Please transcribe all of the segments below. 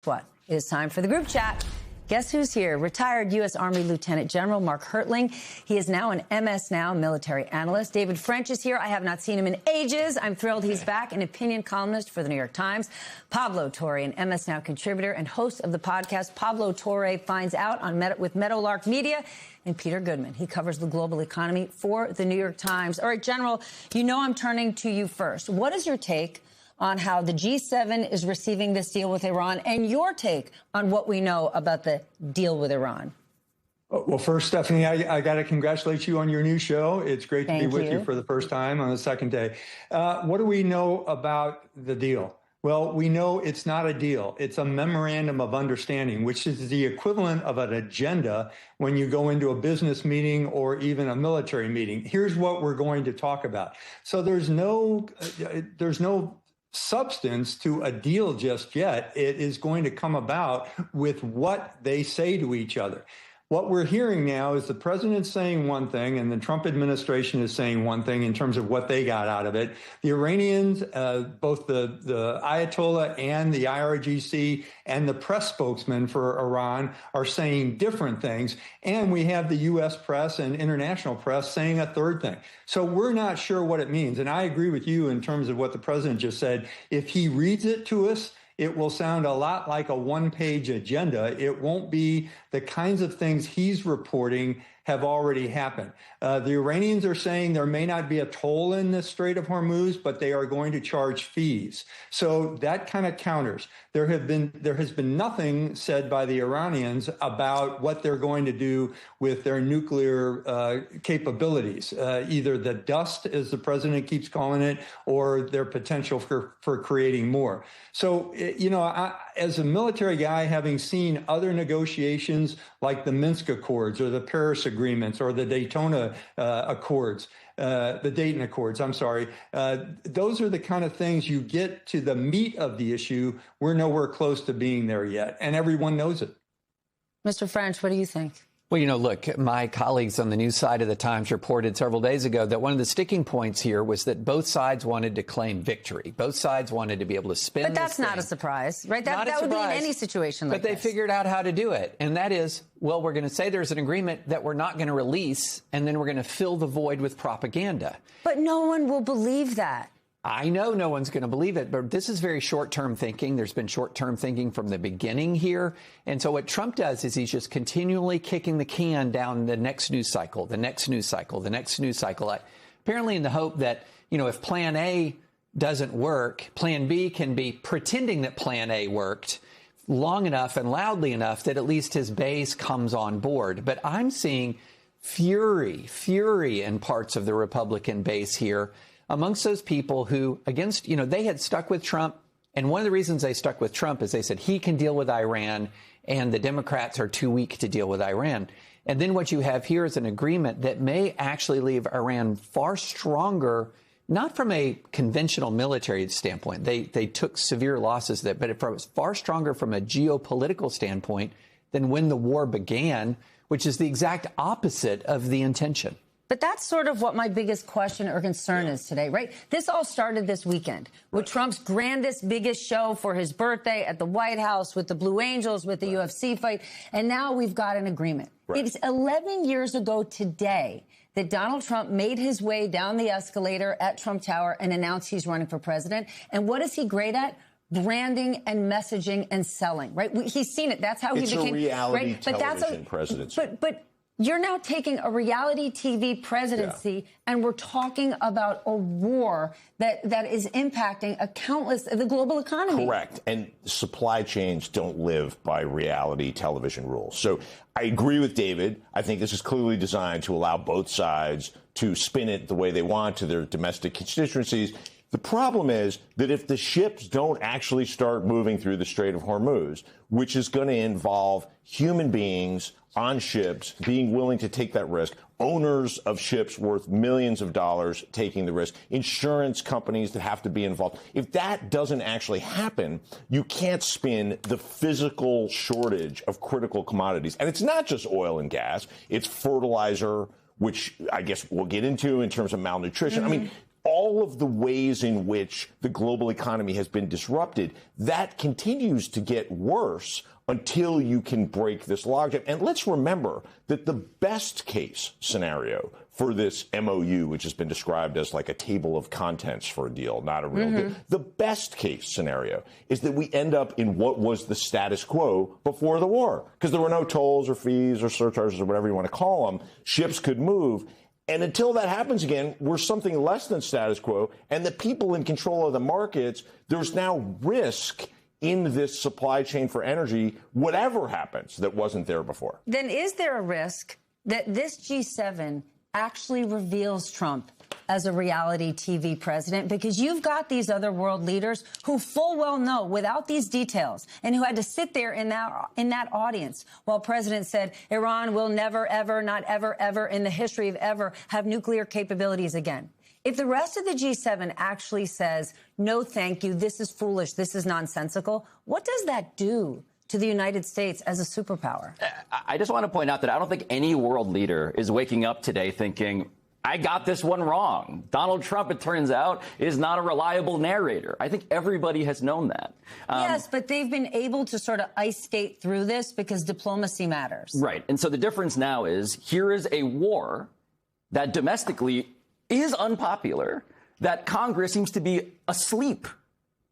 What? It is time for the group chat. Guess who's here? Retired U.S. Army Lieutenant General Mark Hertling. He is now an MS Now military analyst. David French is here. I have not seen him in ages. I'm thrilled he's back. An opinion columnist for the New York Times. Pablo Torre, an MS Now contributor and host of the podcast Pablo Torre Finds Out with Meadowlark Media. And Peter Goodman. He covers the global economy for the New York Times. All right, General, you know I'm turning to you first. What is your take on how the G7 is receiving this deal with Iran, and your take on what we know about the deal with Iran? Well, first, Stephanie, I got to congratulate you on your new show. It's great to be with you for the first time on the second day. What do we know about the deal? Well, we know it's not a deal. It's a memorandum of understanding, which is the equivalent of an agenda when you go into a business meeting or even a military meeting. Here's what we're going to talk about. So there's no substance to a deal just yet. It is going to come about with what they say to each other. What we're hearing now is the president saying one thing and the Trump administration is saying one thing in terms of what they got out of it. The Iranians, both the Ayatollah and the IRGC and the press spokesman for Iran are saying different things. And we have the U.S. press and international press saying a third thing. So we're not sure what it means. And I agree with you in terms of what the president just said. If he reads it to us, it will sound a lot like a one-page agenda. It won't be the kinds of things he's reporting have already happened. The Iranians are saying there may not be a toll in the Strait of Hormuz, but they are going to charge fees. So that kind of counters. There has been nothing said by the Iranians about what they're going to do with their nuclear capabilities, either the dust, as the president keeps calling it, or their potential for creating more. So, as a military guy, having seen other negotiations like the Minsk Accords or the Paris Agreements or the Dayton Accords, I'm sorry. Those are the kind of things you get to the meat of the issue. We're nowhere close to being there yet, and everyone knows it. Mr. French, what do you think? Well, look, my colleagues on the news side of the Times reported several days ago that one of the sticking points here was that both sides wanted to claim victory. Both sides wanted to be able to spin this thing. But that's not a surprise, right? That would be in any situation like this. But they figured out how to do it. And that is, well, we're going to say there's an agreement that we're not going to release, and then we're going to fill the void with propaganda. But no one will believe that. I know no one's going to believe it, but this is very short-term thinking. There's been short-term thinking from the beginning here. And so what Trump does is he's just continually kicking the can down the next news cycle, the next news cycle, the next news cycle, apparently in the hope that, if Plan A doesn't work, Plan B can be pretending that Plan A worked long enough and loudly enough that at least his base comes on board. But I'm seeing fury in parts of the Republican base here amongst those people who, they had stuck with Trump. And one of the reasons they stuck with Trump is they said he can deal with Iran and the Democrats are too weak to deal with Iran. And then what you have here is an agreement that may actually leave Iran far stronger, not from a conventional military standpoint. They took severe losses there, but it was far stronger from a geopolitical standpoint than when the war began, which is the exact opposite of the intention. But that's sort of what my biggest question or concern is today, right? This all started this weekend with Trump's grandest, biggest show for his birthday at the White House with the Blue Angels, with the UFC fight. And now we've got an agreement. It's 11 years ago today that Donald Trump made his way down the escalator at Trump Tower and announced he's running for president. And what is he great at? Branding and messaging and selling, right? He's seen it. That's how he became. It's a reality television presidency. But you're now taking a reality TV presidency, and we're talking about a war that is impacting the global economy. Correct. And supply chains don't live by reality television rules. So I agree with David. I think this is clearly designed to allow both sides to spin it the way they want to their domestic constituencies. The problem is that if the ships don't actually start moving through the Strait of Hormuz, which is going to involve human beings on ships being willing to take that risk, owners of ships worth millions of dollars taking the risk, insurance companies that have to be involved. If that doesn't actually happen, you can't spin the physical shortage of critical commodities. And it's not just oil and gas. It's fertilizer, which I guess we'll get into in terms of malnutrition. I mean, all of the ways in which the global economy has been disrupted, that continues to get worse until you can break this logjam. And let's remember that the best case scenario for this MOU, which has been described as like a table of contents for a deal, not a real deal, the best case scenario is that we end up in what was the status quo before the war, because there were no tolls or fees or surcharges or whatever you want to call them. Ships could move. And until that happens again, we're something less than status quo. And the people in control of the markets, there's now risk in this supply chain for energy, whatever happens that wasn't there before. Then is there a risk that this G7 actually reveals Trump as a reality TV president? Because you've got these other world leaders who full well know without these details and who had to sit there in that audience while President said Iran will never, ever, not ever, ever in the history of ever have nuclear capabilities again. If the rest of the G7 actually says, no, thank you, this is foolish, this is nonsensical, what does that do to the United States as a superpower? I just want to point out that I don't think any world leader is waking up today thinking, I got this one wrong. Donald Trump, it turns out, is not a reliable narrator. I think everybody has known that. Yes, but they've been able to sort of ice skate through this because diplomacy matters. Right. And so the difference now is here is a war that domestically is unpopular, that Congress seems to be asleep,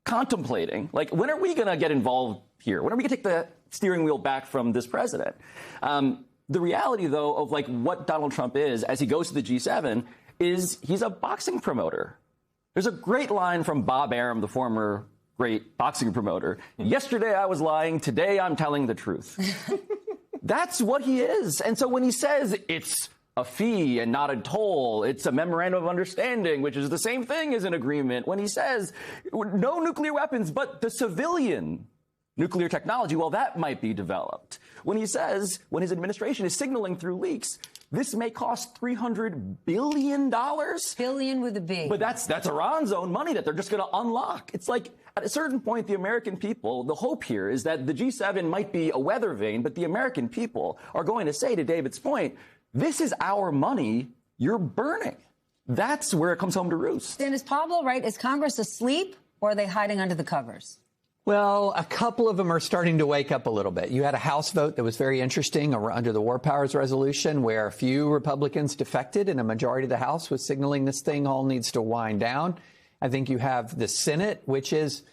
contemplating. Like, when are we going to get involved here? When are we going to take the steering wheel back from this president? The reality, though, of like what Donald Trump is as he goes to the G7 is he's a boxing promoter. There's a great line from Bob Arum, the former great boxing promoter. Yesterday I was lying. Today I'm telling the truth. That's what he is. And so when he says it's a fee and not a toll, it's a memorandum of understanding, which is the same thing as an agreement. When he says no nuclear weapons, but the civilian nuclear technology, well, that might be developed. When he says, when his administration is signaling through leaks, this may cost $300 billion. Billion with a B. But that's Iran's own money that they're just going to unlock. It's like, at a certain point, the American people, the hope here is that the G7 might be a weather vane, but the American people are going to say, to David's point, this is our money you're burning. That's where it comes home to roost. Then is Pablo right? Is Congress asleep, or are they hiding under the covers? Well, a couple of them are starting to wake up a little bit. You had a House vote that was very interesting under the War Powers Resolution, where a few Republicans defected and a majority of the House was signaling this thing all needs to wind down. I think you have the Senate, which is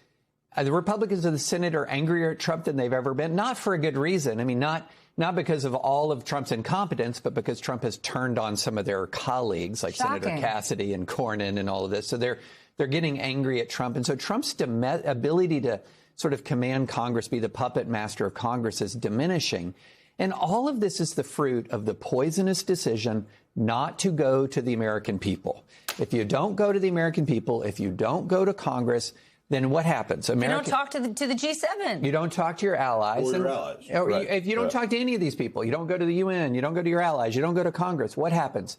the Republicans of the Senate are angrier at Trump than they've ever been, not for a good reason. I mean, not because of all of Trump's incompetence, but because Trump has turned on some of their colleagues, like Shocking. Senator Cassidy and Cornyn and all of this. So they're getting angry at Trump. And so Trump's ability to sort of command Congress, be the puppet master of Congress, is diminishing. And all of this is the fruit of the poisonous decision not to go to the American people. If you don't go to the American people, if you don't go to Congress, then what happens? You don't talk to the G7. You don't talk to your allies. Or your allies. Right. If you don't talk to any of these people, you don't go to the UN, you don't go to your allies, you don't go to Congress, what happens?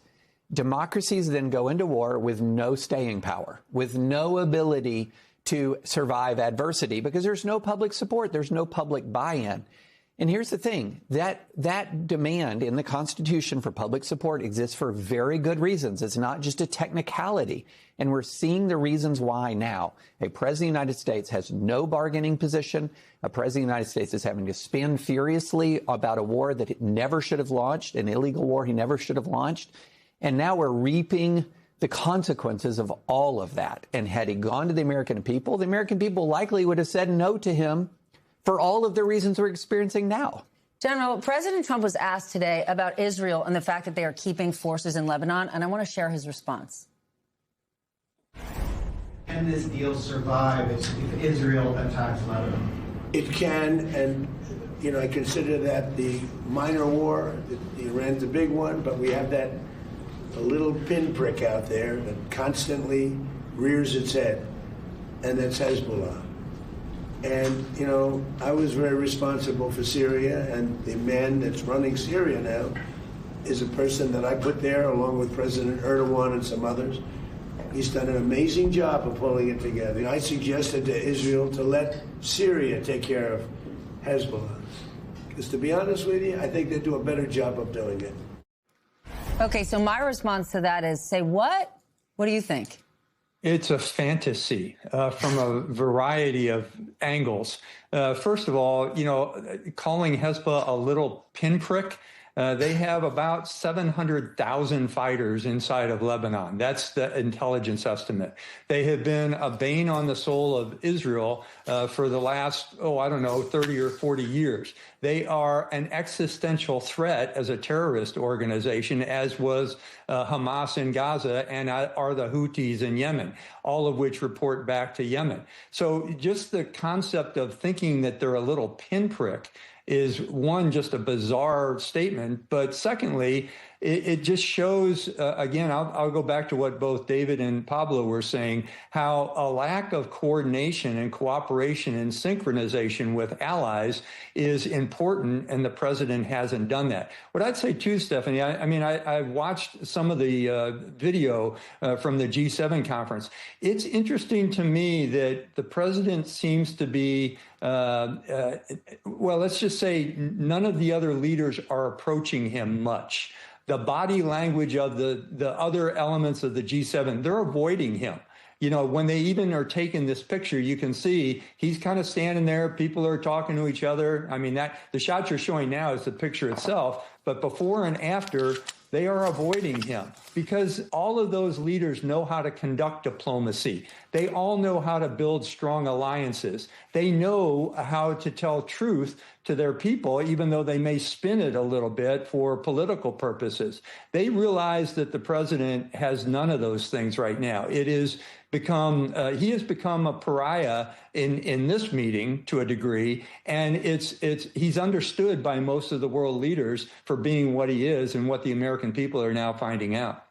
Democracies then go into war with no staying power, with no ability to survive adversity, because there's no public support, there's no public buy-in. And here's the thing, that demand in the Constitution for public support exists for very good reasons. It's not just a technicality. And we're seeing the reasons why now. A president of the United States has no bargaining position. A president of the United States is having to spin furiously about a war that it never should have launched, an illegal war he never should have launched. And now we're reaping the consequences of all of that. And had he gone to the American people likely would have said no to him for all of the reasons we're experiencing now. General, President Trump was asked today about Israel and the fact that they are keeping forces in Lebanon, and I want to share his response. Can this deal survive if Israel attacks Lebanon? It can, and I consider that the minor war. Iran's a big one, but we have that a little pinprick out there that constantly rears its head, and that's Hezbollah. And, I was very responsible for Syria, and the man that's running Syria now is a person that I put there along with President Erdogan and some others. He's done an amazing job of pulling it together. And I suggested to Israel to let Syria take care of Hezbollah. Because to be honest with you, I think they do a better job of doing it. Okay, so my response to that is, say what? What do you think? It's a fantasy from a variety of angles. First of all, calling Hezbollah a little pinprick. They have about 700,000 fighters inside of Lebanon. That's the intelligence estimate. They have been a bane on the soul of Israel for the last, 30 or 40 years. They are an existential threat as a terrorist organization, as was Hamas in Gaza and are the Houthis in Yemen, all of which report back to Yemen. So just the concept of thinking that they're a little pinprick is, one, just a bizarre statement. But secondly, it just shows, again, I'll go back to what both David and Pablo were saying, how a lack of coordination and cooperation and synchronization with allies is important, and the president hasn't done that. What I'd say too, Stephanie, I watched some of the video from the G7 conference. It's interesting to me that the president seems to be, let's just say none of the other leaders are approaching him much. The body language of the other elements of the G7, they're avoiding him. When they even are taking this picture, you can see he's kind of standing there. People are talking to each other. The shot you're showing now is the picture itself, but before and after, they are avoiding him because all of those leaders know how to conduct diplomacy. They all know how to build strong alliances. They know how to tell truth to their people, even though they may spin it a little bit for political purposes. They realize that the president has none of those things right now. He has become a pariah in this meeting to a degree, and he's understood by most of the world leaders for being what he is and what the American people are now finding out.